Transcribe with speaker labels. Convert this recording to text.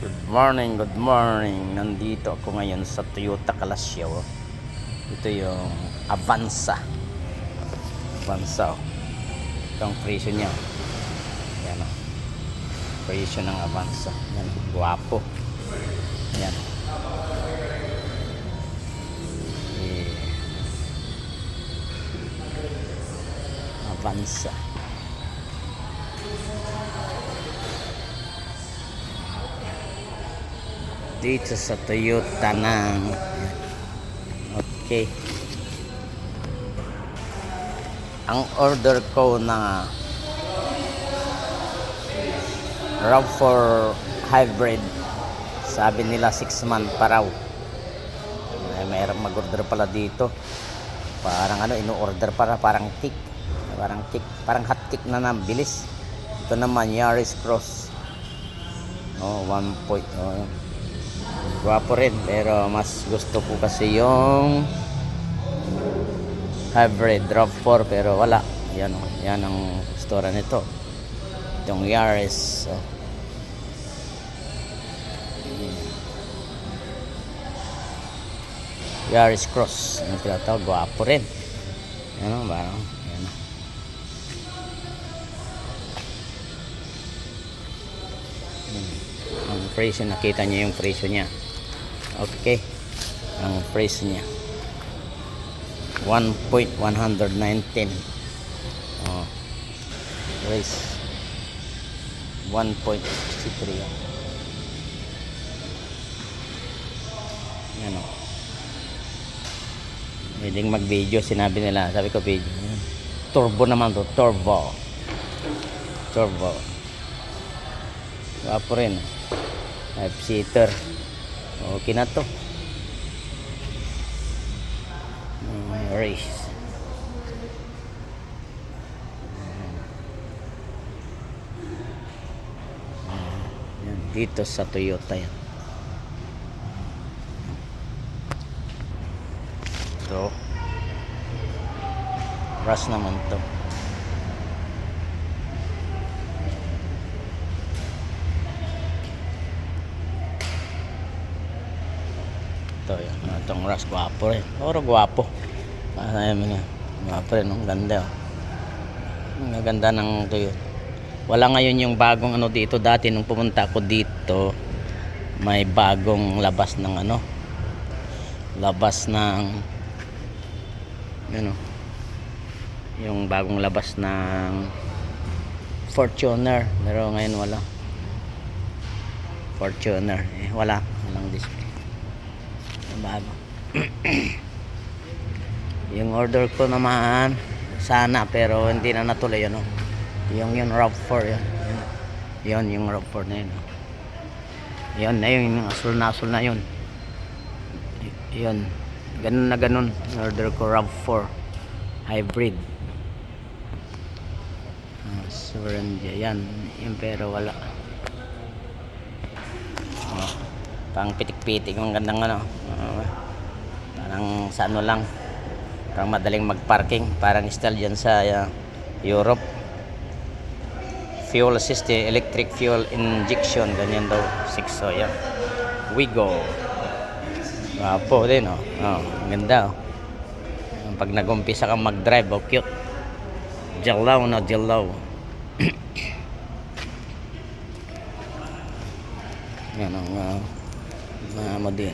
Speaker 1: Good morning, good morning. Nandito ako ngayon sa Toyota Kalasyaw. Ito yung Avanza. Avanza. Ito ang presyo niya. Yan o. Presyo ng Avanza. Yan. Guwapo. Yan. Avanza. Dito sa Toyota ng okay. Ang order ko na RAV4 hybrid, sabi nila 6 month pa raw. Mayroong mag-order pala dito. Parang ino-order para parang cake. Parang hot cake na bilis. Ito naman Yaris Cross. 1 point. Guwapo rin, pero mas gusto ko kasi yung hybrid RAV4, pero wala. Yan ang store nito. Itong Yaris. Yaris Cross. Ano tinatawag? Guwapo rin. Yan o, parang yan o. Ang presyo, nakita niyo yung presyo niya. Okay, ang price niya 1.119. Price 1.63. Yan o. Pwedeng mag video, sinabi nila. Sabi ko video. Turbo naman to, turbo. Wapo rin. 5-seater. Okay na to. Race. Yan, dito sa Toyota yan. So, rush naman to. Ito yan, itong rush, guwapo rin. Oro guwapo. Guwapo rin, ang ganda. Ang ganda ng Toyota. Wala ngayon yung bagong dito. Dati nung pumunta ako dito, may bagong labas ng yung bagong labas ng Fortuner, pero ngayon wala. Fortuner, walang display bago. Yung order ko naman sana, pero hindi na natuloy yung RAV4 yun yung RAV4 na yun na yung asul na yun ganun na ganun. Order ko RAV4 hybrid. Surrender yan pero wala. Pang pitik-pitik, ang gandang parang sa lang, parang madaling mag-parking, parang style dyan sa Europe. Fuel system, electric fuel injection, ganyan daw. 6 yan. Wigo. Wapo din ang ganda pag nag-umpisa kang mag-drive. Cute. Jalaw. Yan ang model.